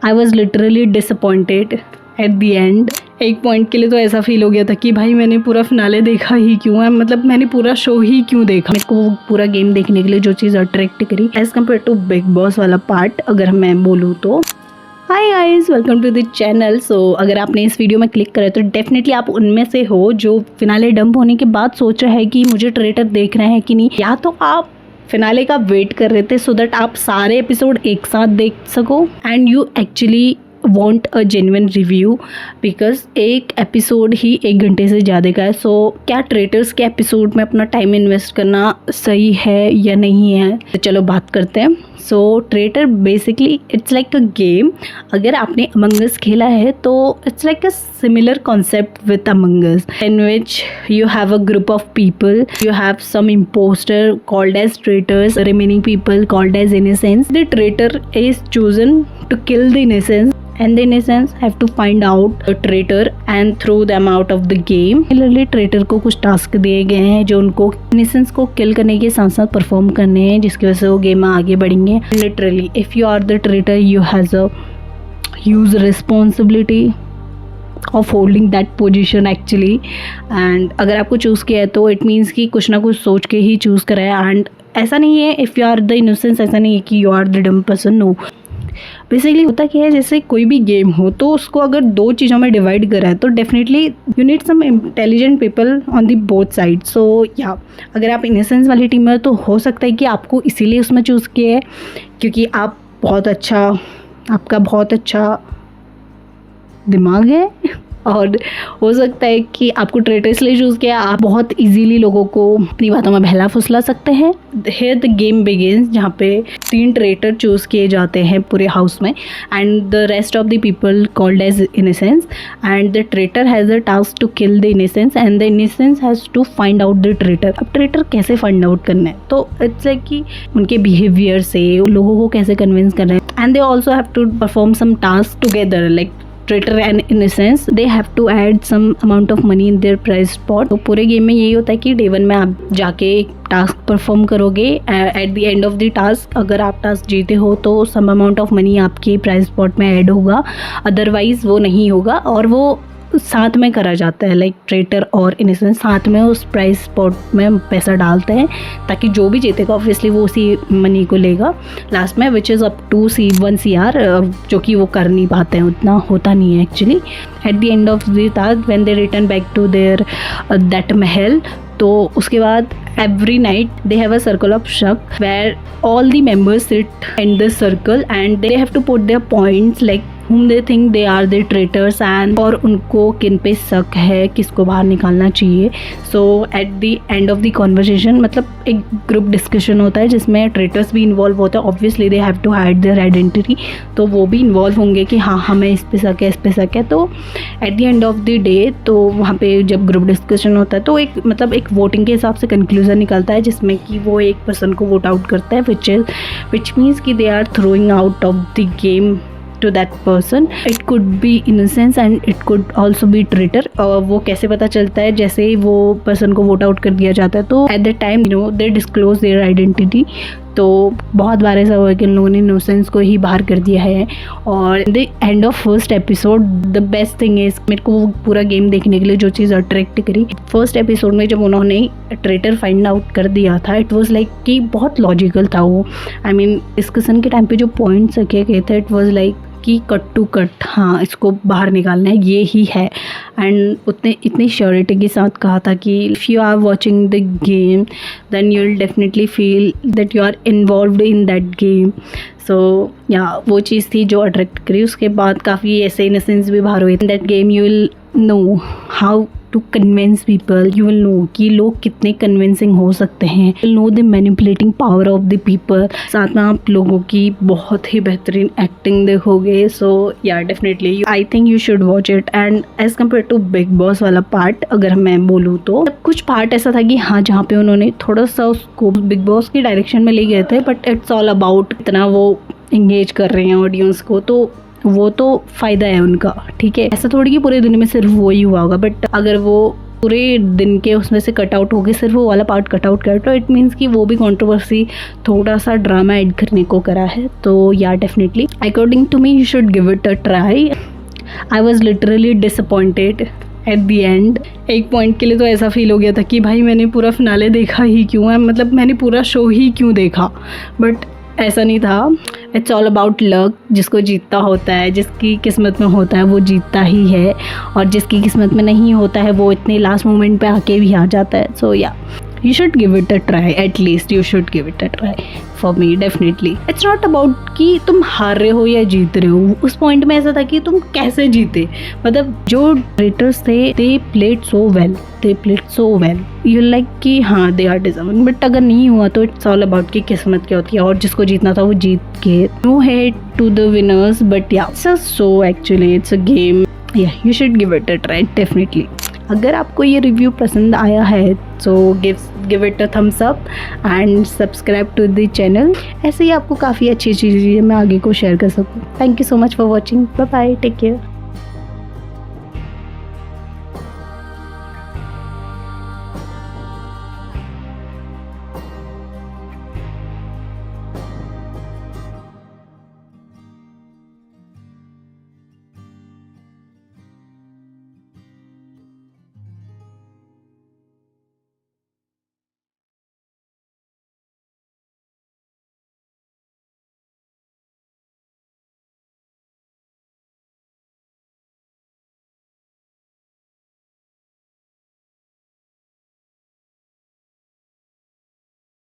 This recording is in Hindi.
I was literally disappointed eight the and. एक पॉइंट के लिए तो ऐसा फील हो गया था कि भाई मैंने पूरा फिनाले देखा ही क्यों है, मतलब मैंने पूरा शो ही क्यों देखा। मेरे को पूरा गेम देखने के लिए जो चीज़ अट्रैक्ट करी as compare to big boss वाला पार्ट अगर मैं बोलूँ तो। Hi guys, welcome to the channel. So अगर आपने इस वीडियो में क्लिक करा तो डेफिनेटली आप उनमें से हो जो फिनाले डंप होने के बाद सोच रहे हैं कि मुझे ट्रेटर देखना है कि नहीं, या तो आप फिनाले का वेट कर रहे थे सो दैट आप सारे एपिसोड एक साथ देख सको and you actually want a genuine review because एक एपिसोड ही 1 घंटे से ज़्यादा का है। सो क्या ट्रेटर्स के एपिसोड में अपना टाइम इन्वेस्ट करना सही है या नहीं है, तो चलो बात करते हैं। So traitor basically it's like a game. अगर आपने अमंग अस खेला है तो it's like a similar concept with Among Us in which you have a group of people, you have some imposter called as traitors, remaining people called as innocents. The traitor is chosen to kill the innocents and the innocents have to find out a traitor and throw them out of the game. Similarly traitor को कुछ टास्क दिए गए हैं जो उनको innocents को किल करने के साथ साथ परफॉर्म करने हैं, जिसकी वजह से वो गेम में आगे बढ़ेंगे। Literally if you are the traitor you has a huge responsibility of holding that position actually. And अगर आपको चूज़ किया है तो इट मीन्स कि कुछ ना कुछ सोच के ही चूज़ करा है। एंड ऐसा नहीं है if you are the innocents, ऐसा नहीं है कि you are the dumb person, no. Basically होता क्या है, जैसे कोई भी गेम हो तो उसको अगर 2 चीज़ों में डिवाइड करा है तो definitely you need some intelligent people on the both side. So या अगर आप इनोसेंस वाली टीम में तो हो सकता है कि आपको इसीलिए उसमें चूज़ किया है क्योंकि आपका बहुत अच्छा दिमाग है, और हो सकता है कि आपको ट्रेटर इसलिए चूज़ किया, आप बहुत इजीली लोगों को अपनी बातों में बहला फुसला सकते हैं। हियर द गेम बिगिंस, जहाँ पे 3 ट्रेटर चूज़ किए जाते हैं पूरे हाउस में and the rest of the people called as innocents and the traitor has a task to kill the innocents and the innocents has to find out the traitor. अब ट्रेटर कैसे फाइंड आउट करना है, तो इट्स लाइक कि उनके बिहेवियर से लोगों को कैसे कन्विंस करना है and they also have to perform some task together. Like traitor and innocents they have to add some amount of money in their prize pot. तो पूरे गेम में यही होता है कि डे 1 में आप जाके एक टास्क परफॉर्म करोगे, eight the end of the task अगर आप टास्क जीते हो तो सम अमाउंट ऑफ मनी आपके प्राइस स्पॉट में ऐड होगा, अदरवाइज वो नहीं होगा। और वो साथ में करा जाता है, लाइक ट्रेटर और इनोसेंस साथ में उस प्राइस स्पॉट में पैसा डालते हैं ताकि जो भी जीतेगा ऑब्वियसली वो उसी मनी को लेगा लास्ट में, which is up to 1 CR, जो कि वो कर नहीं पाते हैं, उतना होता नहीं है actually. At the end of the task when they return back to their that महल, तो उसके बाद every night they have a circle of shak where all the members sit in the circle and they have to put their points like whom they think they are the traitors and और उनको किन पे शक है, किसको बाहर निकालना चाहिए। So at the end of the conversation मतलब एक ग्रुप डिस्कशन होता है जिसमें ट्रेटर्स भी इन्वॉल्व होते हैं। Obviously they have to hide their identity, तो वो भी इन्वॉल्व होंगे कि हाँ हमें इस पे शक है, इस पे शक है। तो eight the end of the day तो वहाँ पे जब ग्रुप डिस्कशन होता है तो एक वोटिंग के हिसाब से कंक्लूजन निकलता है जिसमें कि वो एक पर्सन को वोट आउट करता है, विच मीन्स कि they are throwing out of the game to that person. It could be innocence and it could also be traitor. वो कैसे पता चलता है, जैसे ही वो पर्सन को वोट आउट कर दिया जाता है तो at the time they disclose there identity. तो बहुत बार ऐसा हुआ है कि उन लोगों ने इनोसेंस को ही बाहर कर दिया है। और the end of first episode the best thing is, मेरे को पूरा गेम देखने के लिए जो चीज़ अट्रैक्ट करी फर्स्ट एपिसोड में जब उन्होंने ट्रेटर फाइंड आउट कर दिया था, इट वॉज लाइक कि बहुत लॉजिकल था वो। आई मीन डिस्कशन के टाइम पे जो पॉइंट्स रखे गए थे इट वॉज लाइक कि कट टू कट, हाँ इसको बाहर निकालना है, ये ही है। एंड इतनी श्योरिटी के साथ कहा था कि if you are watching the game then you will definitely feel that you are involved in that game. So या वो चीज़ थी जो अट्रैक्ट करी। उसके बाद काफ़ी ऐसे इनोसेंस भी बाहर हुए। In that game you will know how to convince people, you will know कि लोग कितने कन्विंसिंग हो सकते हैं, you will know the manipulating power of the people. साथ में आप लोगों की बहुत ही बेहतरीन एक्टिंग देखोगे। So yeah definitely I think you should watch it. And as compare to big boss वाला पार्ट अगर मैं बोलूँ तो कुछ पार्ट ऐसा था कि हाँ जहाँ पे उन्होंने थोड़ा सा उसको बिग बॉस की डायरेक्शन में ले गए थे, बट इट्स ऑल अबाउट इतना वो इंगेज कर रहे हैं ऑडियंस को, तो वो तो फ़ायदा है उनका, ठीक है। ऐसा थोड़ी कि पूरे दुनिया में सिर्फ वो ही हुआ होगा, बट अगर वो पूरे दिन के उसमें से कट आउट हो गए, सिर्फ वो वाला पार्ट कट आउट कर, तो इट मीन्स कि वो भी कंट्रोवर्सी थोड़ा सा ड्रामा ऐड करने को करा है। तो yeah definitely according to me you should give it a try. I was literally disappointed at the end. एक पॉइंट के लिए तो ऐसा फील हो गया था कि भाई मैंने पूरा फिनाले देखा ही क्यों है, मतलब मैंने पूरा शो ही क्यों देखा। बट ऐसा नहीं था, इट्स ऑल अबाउट लक। जिसको जीतता होता है, जिसकी किस्मत में होता है वो जीतता ही है, और जिसकी किस्मत में नहीं होता है वो इतने लास्ट मोमेंट पे आके भी आ जाता है। सो या you should give it a try, at least you should give it a try for me definitely. It's not about कि तुम हार रहे हो या जीत रहे हो, उस पॉइंट में ऐसा था कि तुम कैसे जीते। मतलब जो रेटर्स थे they played so well, you like कि हाँ they are deserving, but अगर नहीं हुआ तो it's all about कि किस्मत क्या होती है, और जिसको जीतना था वो जीत के। No hate to the winners, but yeah, it's a show actually, it's a game. Yeah, you should give it a try definitely. अगर आपको ये रिव्यू पसंद आया है तो give it a thumbs up and subscribe to the channel. ऐसे ही आपको काफ़ी अच्छी चीज़ें मैं आगे को शेयर कर सकूँ। Thank you so much for watching. Bye bye, take care.